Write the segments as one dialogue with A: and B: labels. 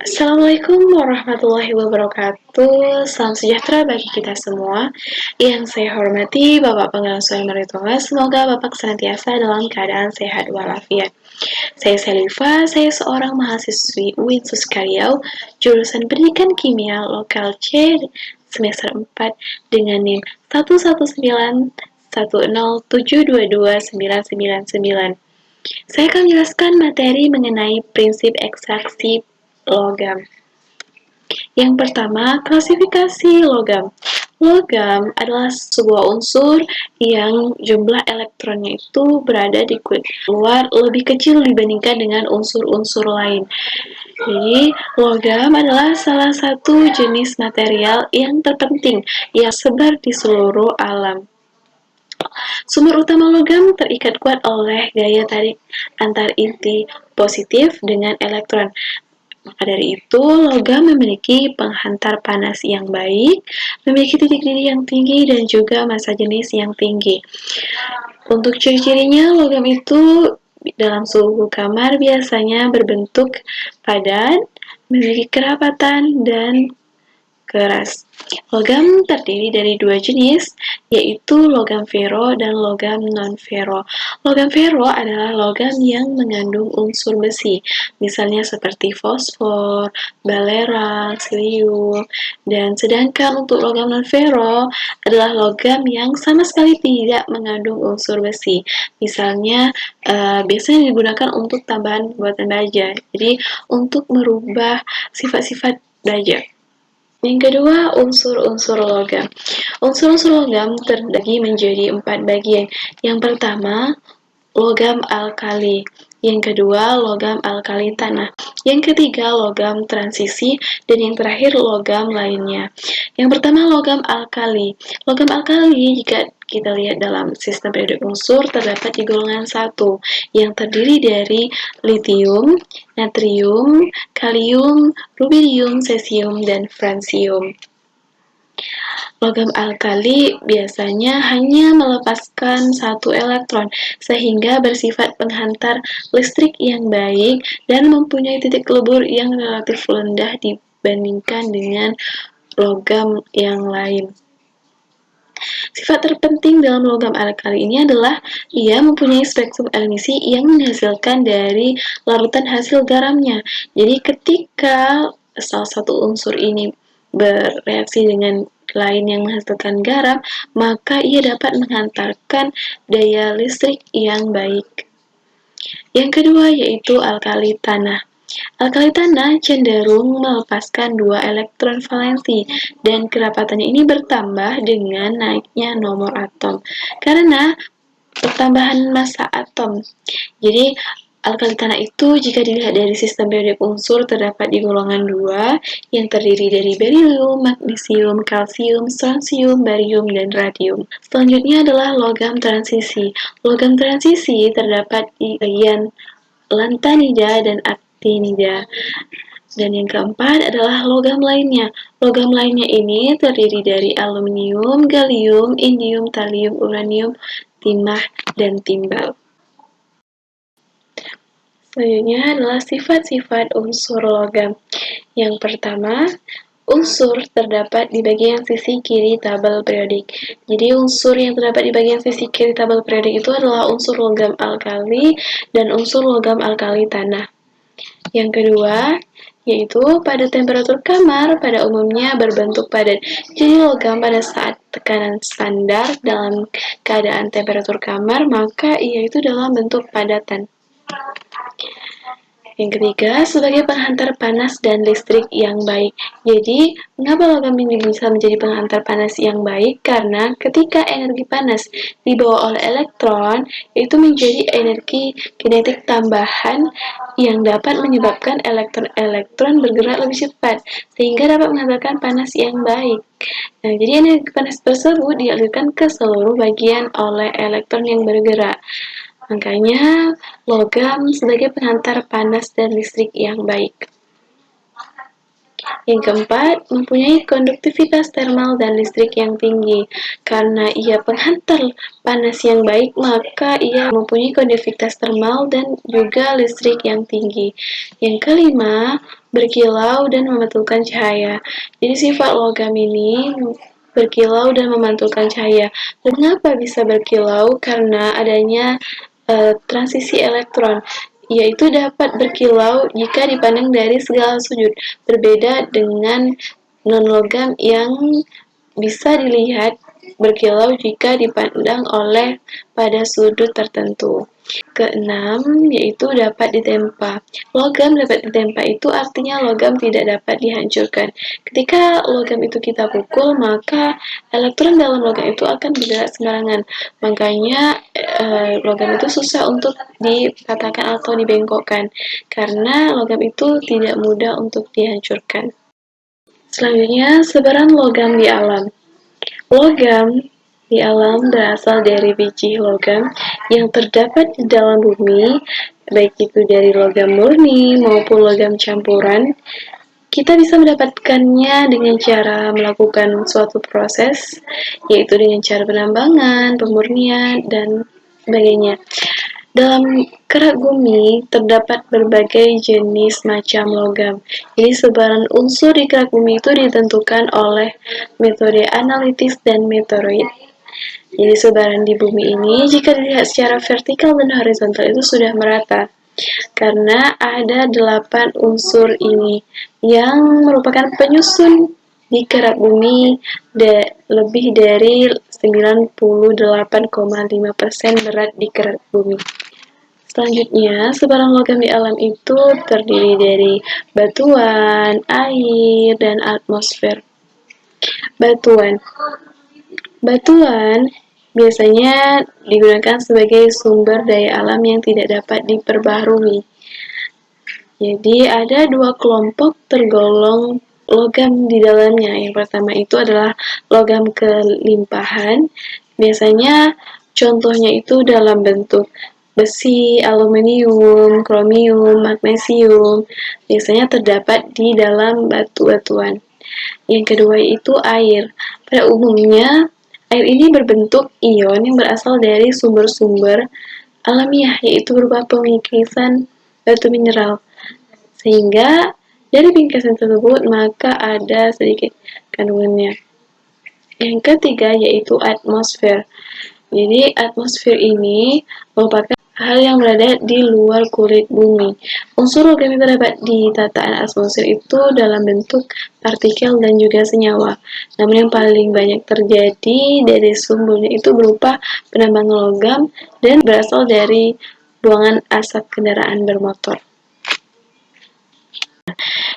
A: Assalamualaikum warahmatullahi wabarakatuh. Salam sejahtera bagi kita semua. Yang saya hormati Bapak Pengasuh Emeritual, semoga Bapak senantiasa dalam keadaan sehat walafiat. Saya Selifa, saya seorang mahasiswi UIN Suskaryau, jurusan Pendidikan Kimia Lokal C semester 4 dengan NIM 11910722999. Saya akan menjelaskan materi mengenai prinsip ekstraksi logam. Yang pertama, klasifikasi logam. Logam adalah sebuah unsur yang jumlah elektronnya itu berada di kulit luar lebih kecil dibandingkan dengan unsur-unsur lain. Jadi, logam adalah salah satu jenis material yang terpenting yang sebar di seluruh alam. Sumber utama logam terikat kuat oleh gaya tarik antar inti positif dengan elektron. Maka dari itu, logam memiliki penghantar panas yang baik, memiliki titik didih yang tinggi, dan juga massa jenis yang tinggi. Untuk ciri-cirinya, logam itu dalam suhu kamar biasanya berbentuk padat, memiliki kerapatan, dan keras. Logam terdiri dari dua jenis, yaitu logam fero dan logam non-fero. Logam fero adalah logam yang mengandung unsur besi, misalnya seperti fosfor, balerang, silium, dan sedangkan untuk logam non-fero adalah logam yang sama sekali tidak mengandung unsur besi. Misalnya, biasanya digunakan untuk tambahan buatan baja, jadi untuk merubah sifat-sifat baja. Yang kedua, unsur-unsur logam. Unsur-unsur logam terbagi menjadi 4 bagian. Yang pertama, logam alkali. Yang kedua, logam alkali tanah. Yang ketiga, logam transisi. Dan yang terakhir, logam lainnya. Yang pertama, logam alkali. Logam alkali, jika kita lihat dalam sistem periodik unsur, terdapat di golongan 1, yang terdiri dari litium, natrium, kalium, rubidium, cesium, dan francium. Logam alkali biasanya hanya melepaskan satu elektron, sehingga bersifat penghantar listrik yang baik dan mempunyai titik lebur yang relatif rendah dibandingkan dengan logam yang lain. Sifat terpenting dalam logam alkali ini adalah ia mempunyai spektrum emisi yang menghasilkan dari larutan hasil garamnya. Jadi ketika salah satu unsur ini bereaksi dengan lain yang menghasilkan garam, maka ia dapat menghantarkan daya listrik yang baik. Yang kedua yaitu alkali tanah. Alkali tanah cenderung melepaskan 2 elektron valensi dan kerapatannya ini bertambah dengan naiknya nomor atom karena pertambahan massa atom. Jadi alkali tanah itu jika dilihat dari sistem periodik unsur terdapat di golongan 2 yang terdiri dari berilium, magnesium, kalsium, strontium, barium, dan radium. Selanjutnya adalah logam transisi. Logam transisi terdapat di bagian lantanida dan actinida. Dan yang keempat adalah logam lainnya. Logam lainnya ini terdiri dari aluminium, gallium, indium, thallium, uranium, timah, dan timbal. Selanjutnya adalah sifat-sifat unsur logam. Yang pertama, unsur terdapat di bagian sisi kiri tabel periodik. Jadi unsur yang terdapat di bagian sisi kiri tabel periodik itu adalah unsur logam alkali dan unsur logam alkali tanah. Yang kedua, yaitu pada temperatur kamar pada umumnya berbentuk padat. Jadi logam pada saat tekanan standar dalam keadaan temperatur kamar, maka ia itu dalam bentuk padatan. Yang ketiga, sebagai penghantar panas dan listrik yang baik. Jadi, mengapa logam ini bisa menjadi penghantar panas yang baik? Karena ketika energi panas dibawa oleh elektron, itu menjadi energi kinetik tambahan yang dapat menyebabkan elektron-elektron bergerak lebih cepat, sehingga dapat menghasilkan panas yang baik. Nah, jadi energi panas tersebut dialirkan ke seluruh bagian oleh elektron yang bergerak. Makanya, logam sebagai penghantar panas dan listrik yang baik. Yang keempat, mempunyai konduktivitas termal dan listrik yang tinggi. Karena ia penghantar panas yang baik, maka ia mempunyai konduktivitas termal dan juga listrik yang tinggi. Yang kelima, berkilau dan memantulkan cahaya. Jadi sifat logam ini berkilau dan memantulkan cahaya. Mengapa bisa berkilau? Karena adanya transisi elektron, yaitu dapat berkilau jika dipandang dari segala sudut, berbeda dengan non-logam yang bisa dilihat berkilau jika dipandang oleh pada sudut tertentu. Keenam, yaitu dapat ditempa. Logam dapat ditempa itu artinya logam tidak dapat dihancurkan. Ketika logam itu kita pukul, maka elektron dalam logam itu akan bergerak sembarangan. Makanya logam itu susah untuk dipatahkan atau dibengkokkan, karena logam itu tidak mudah untuk dihancurkan. Selanjutnya, sebaran logam di alam. Logam di alam berasal dari biji logam yang terdapat di dalam bumi, baik itu dari logam murni maupun logam campuran. Kita bisa mendapatkannya dengan cara melakukan suatu proses, yaitu dengan cara penambangan, pemurnian, dan sebagainya. Dalam kerak bumi terdapat berbagai jenis macam logam. Jadi sebaran unsur di kerak bumi itu ditentukan oleh metode analitis dan meteoroid. Jadi sebaran di bumi ini jika dilihat secara vertikal dan horizontal itu sudah merata. Karena ada 8 unsur ini yang merupakan penyusun di kerak bumi lebih dari 98,5% berat di kerak bumi. Selanjutnya, sebarang logam di alam itu terdiri dari batuan, air, dan atmosfer. Batuan. Batuan biasanya digunakan sebagai sumber daya alam yang tidak dapat diperbaharui. Jadi ada 2 kelompok tergolong logam di dalamnya. Yang pertama itu adalah logam kelimpahan. Biasanya contohnya itu dalam bentuk besi, aluminium, kromium, magnesium. Biasanya terdapat di dalam batu-batuan. Yang kedua itu air. Pada umumnya, air ini berbentuk ion yang berasal dari sumber-sumber alamiah, yaitu berupa pengikisan batu mineral. Sehingga dari bingkisan tersebut maka ada sedikit kandungannya. Yang ketiga yaitu atmosfer. Jadi atmosfer ini merupakan hal yang berada di luar kulit bumi. Unsur logam yang terdapat di tataan atmosfer itu dalam bentuk partikel dan juga senyawa. Namun yang paling banyak terjadi dari sumbernya itu berupa penambangan logam dan berasal dari buangan asap kendaraan bermotor.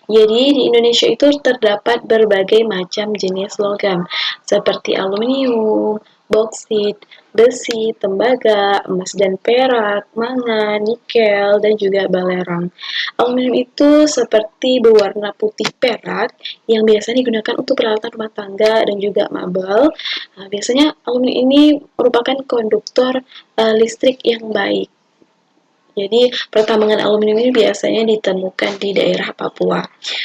A: Jadi di Indonesia itu terdapat berbagai macam jenis logam seperti aluminium, boksit, besi, tembaga, emas dan perak, mangan, nikel, dan juga balerang. Aluminium itu seperti berwarna putih perak yang biasanya digunakan untuk peralatan rumah tangga dan juga mebel. Nah, biasanya aluminium ini merupakan konduktor listrik yang baik. Jadi pertambangan aluminium ini biasanya ditemukan di daerah Papua.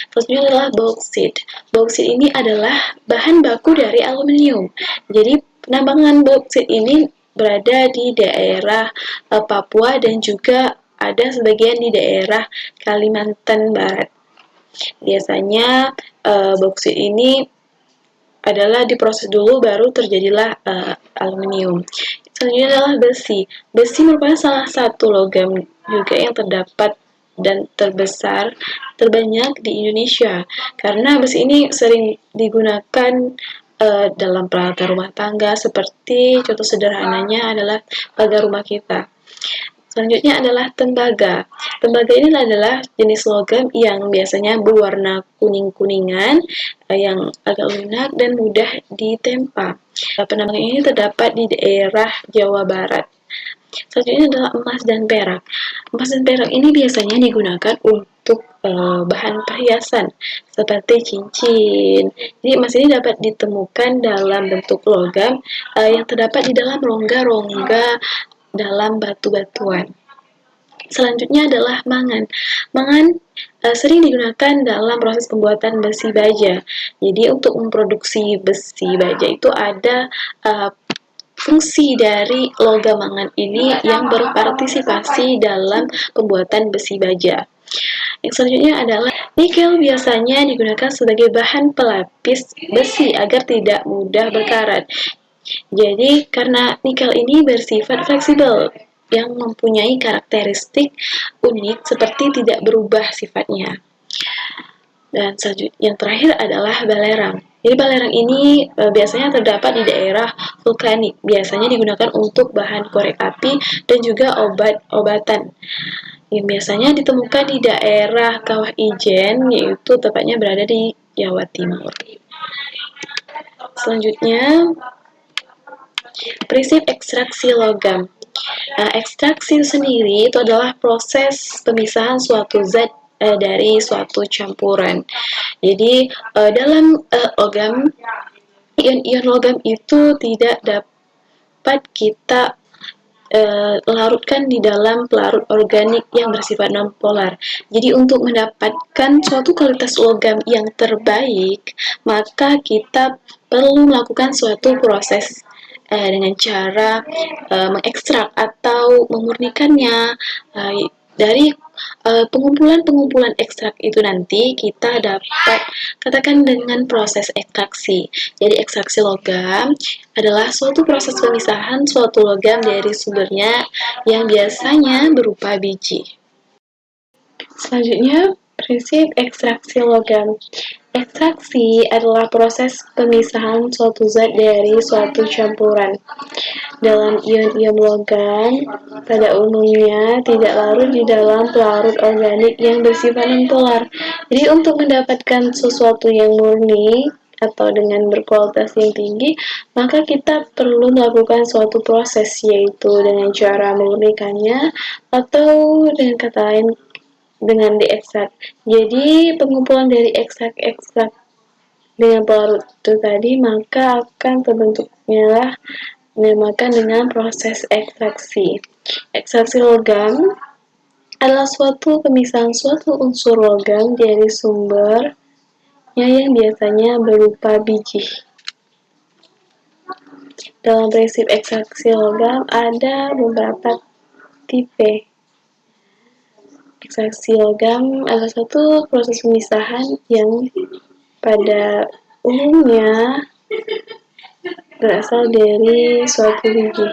A: Selanjutnya adalah bauksit. Bauksit ini adalah bahan baku dari aluminium. Jadi penambangan bauksit ini berada di daerah Papua dan juga ada sebagian di daerah Kalimantan Barat. Biasanya bauksit ini adalah diproses dulu baru terjadilah aluminium. Selanjutnya adalah besi. Besi merupakan salah satu logam juga yang terdapat dan terbanyak di Indonesia. Karena besi ini sering digunakan dalam peralatan rumah tangga, seperti contoh sederhananya adalah pagar rumah kita. Selanjutnya adalah tembaga. Tembaga ini adalah jenis logam yang biasanya berwarna kuning-kuningan, yang agak lunak dan mudah ditempa. Penambangan ini terdapat di daerah Jawa Barat. Selanjutnya adalah emas dan perak. Emas dan perak ini biasanya digunakan untuk bahan perhiasan seperti cincin. Jadi emas ini dapat ditemukan dalam bentuk logam yang terdapat di dalam rongga-rongga dalam batu-batuan. Selanjutnya adalah mangan. Mangan sering digunakan dalam proses pembuatan besi baja. Jadi untuk memproduksi besi baja itu ada fungsi dari logam mangan ini yang berpartisipasi dalam pembuatan besi baja. Yang selanjutnya adalah nikel biasanya digunakan sebagai bahan pelapis besi agar tidak mudah berkarat. Jadi karena nikel ini bersifat fleksibel yang mempunyai karakteristik unik seperti tidak berubah sifatnya. Dan selanjutnya yang terakhir adalah balerang. Jadi balerang ini biasanya terdapat di daerah vulkanik. Biasanya digunakan untuk bahan korek api dan juga obat-obatan. Yang biasanya ditemukan di daerah Kawah Ijen, yaitu tepatnya berada di Jawa Timur. Selanjutnya, prinsip ekstraksi logam. Ekstraksi sendiri itu adalah proses pemisahan suatu zat dari suatu campuran. Jadi dalam logam, ion-ion logam itu tidak dapat kita larutkan di dalam pelarut organik yang bersifat nonpolar. Jadi untuk mendapatkan suatu kualitas logam yang terbaik, maka kita perlu melakukan suatu proses dengan cara mengekstrak atau memurnikannya. Dari pengumpulan-pengumpulan ekstrak itu nanti kita dapat katakan dengan proses ekstraksi. Jadi ekstraksi logam adalah suatu proses pemisahan suatu logam dari sumbernya yang biasanya berupa biji. Selanjutnya, prinsip ekstraksi logam. Ekstraksi adalah proses pemisahan suatu zat dari suatu campuran. Dalam ion-ion logam, pada umumnya tidak larut di dalam pelarut organik yang bersifat nonpolar. Jadi untuk mendapatkan sesuatu yang murni atau dengan berkualitas yang tinggi, maka kita perlu melakukan suatu proses, yaitu dengan cara memurnikannya atau dengan kata lain dengan diekstrak. Jadi pengumpulan dari ekstrak-ekstrak dengan pelarut itu tadi maka akan terbentuknya lah dinamakan dengan proses ekstraksi. Ekstraksi logam adalah suatu pemisahan suatu unsur logam dari sumbernya yang biasanya berupa biji. Dalam prinsip ekstraksi logam ada beberapa tipe. Ekstraksi logam adalah suatu proses pemisahan yang pada umumnya berasal dari suatu biji.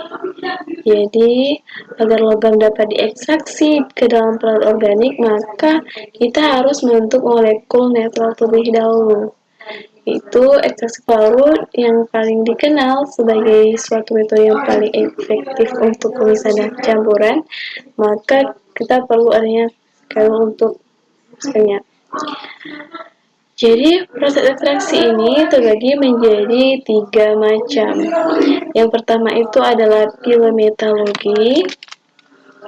A: Jadi, agar logam dapat diekstraksi ke dalam pelarut organik, maka kita harus membentuk molekul netral terlebih dahulu. Itu ekstraksi pelarut yang paling dikenal sebagai suatu metode yang paling efektif untuk pemisahan campuran, maka kita perlu adanya kalau untuk misalnya. Jadi proses ekstraksi ini terbagi menjadi 3 macam. Yang pertama itu adalah pirometalurgi.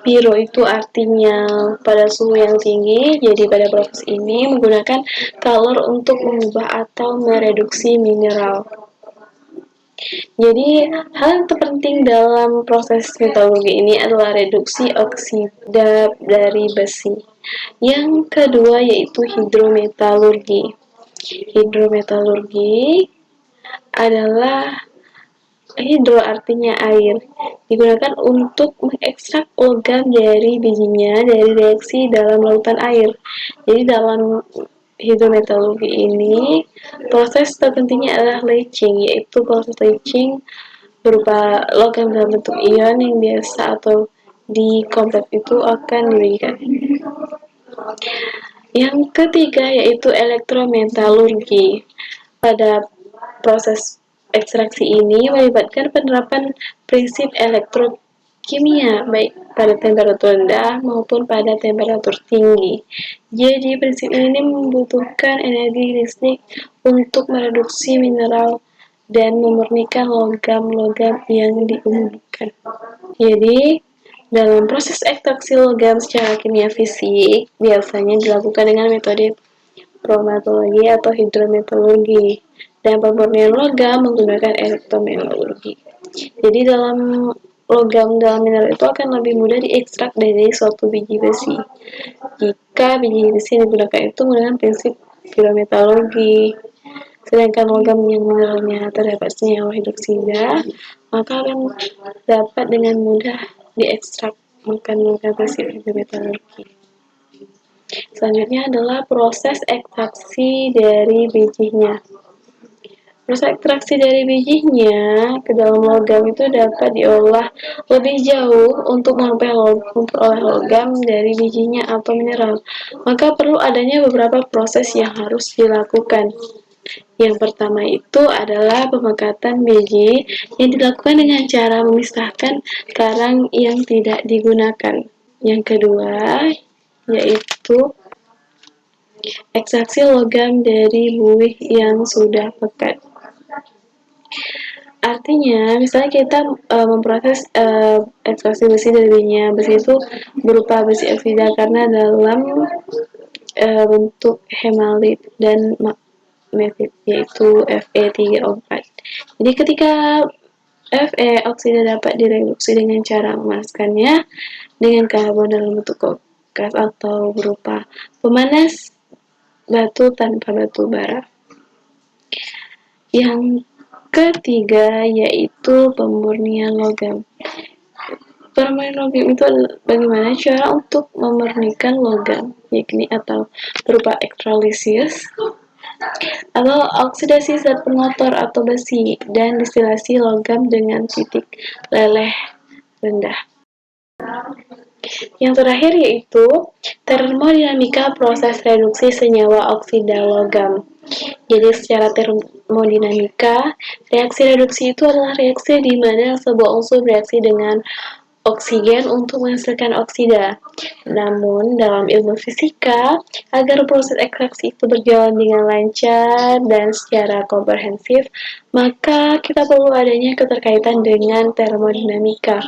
A: Piro itu artinya pada suhu yang tinggi, jadi pada proses ini menggunakan kalor untuk mengubah atau mereduksi mineral. Jadi, hal yang terpenting dalam proses metalurgi ini adalah reduksi oksida dari besi. Yang kedua yaitu hidrometalurgi. Hidrometalurgi adalah hidro artinya air, digunakan untuk mengekstrak logam dari bijinya dari reaksi dalam lautan air. Jadi dalam hidrometalurgi ini, proses terpentingnya adalah leaching, yaitu proses leaching berupa logam dalam bentuk ion yang biasa atau di kompleks itu akan diberikan. Yang ketiga yaitu elektrometalurgi. Pada proses ekstraksi ini melibatkan penerapan prinsip elektrokimia baik pada temperatur rendah maupun pada temperatur tinggi. Jadi prinsip ini membutuhkan energi listrik untuk mereduksi mineral dan memurnikan logam-logam yang diumumkan. Jadi dalam proses ekstraksi logam secara kimia fisik biasanya dilakukan dengan metode kromatologi atau hidrometalurgi dan pemurnian logam menggunakan elektrometalurgi. Jadi dalam logam dalam mineral itu akan lebih mudah diekstrak dari suatu biji besi. Jika biji besi yang digunakan itu menggunakan prinsip pirometallurgi. Sedangkan logam yang mineralnya terdapat senyawa hidroksida, maka akan dapat dengan mudah diekstrak menggunakan prinsip hidrometallurgi. Selanjutnya adalah proses ekstraksi dari bijinya. Proses ekstraksi dari bijinya ke dalam logam itu dapat diolah lebih jauh untuk memperoleh logam dari bijinya atau mineral. Maka perlu adanya beberapa proses yang harus dilakukan. Yang pertama itu adalah pemekatan biji yang dilakukan dengan cara memisahkan karang yang tidak digunakan. Yang kedua yaitu ekstraksi logam dari buih yang sudah pekat. Artinya, misalnya kita memproses ekstraksi besi dari bijinya. Besi itu berupa besi oksida karena dalam bentuk hemalit dan magnetit, yaitu Fe3O4. Jadi ketika Fe oksida dapat direduksi dengan cara memanaskannya dengan karbon dalam bentuk gas atau berupa pemanas batu tanpa batu bara. Yang ketiga yaitu pemurnian logam. Pemurnian logam itu bagaimana cara untuk memurnikan logam, yakni atau berupa elektrolisis atau oksidasi zat pemotor atau besi dan distilasi logam dengan titik leleh rendah. Yang terakhir yaitu termodinamika proses reduksi senyawa oksida logam. Jadi secara termodinamika, reaksi reduksi itu adalah reaksi di mana sebuah unsur bereaksi dengan oksigen untuk menghasilkan oksida. Namun, dalam ilmu fisika, agar proses ekstraksi itu berjalan dengan lancar dan secara komprehensif, maka kita perlu adanya keterkaitan dengan termodinamika.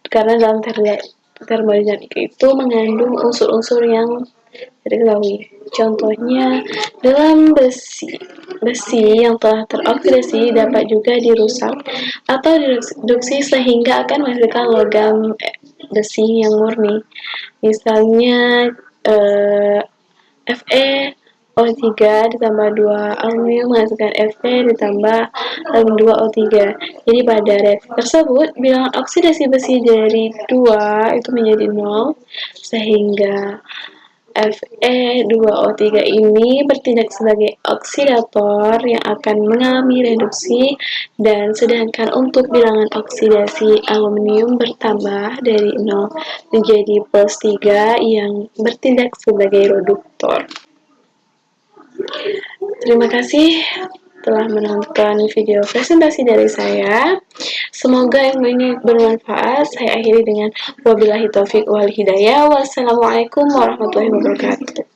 A: Karena dalam termodinamika itu mengandung unsur-unsur yang diketahui. Contohnya, dalam besi yang telah teroksidasi dapat juga dirusak atau direduksi sehingga akan menghasilkan logam besi yang murni. Misalnya Fe O3 ditambah 2 aluminium menghasilkan Fe ditambah 2 O3. Jadi pada reaksi tersebut bilangan oksidasi besi dari 2 itu menjadi 0 sehingga Fe2O3 ini bertindak sebagai oksidator yang akan mengalami reduksi dan sedangkan untuk bilangan oksidasi aluminium bertambah dari 0 menjadi plus 3 yang bertindak sebagai reduktor. Terima kasih telah menonton video presentasi dari saya. Semoga ilmu ini bermanfaat. Saya akhiri dengan wabillahi taufik wal hidayah. Wassalamualaikum warahmatullahi wabarakatuh.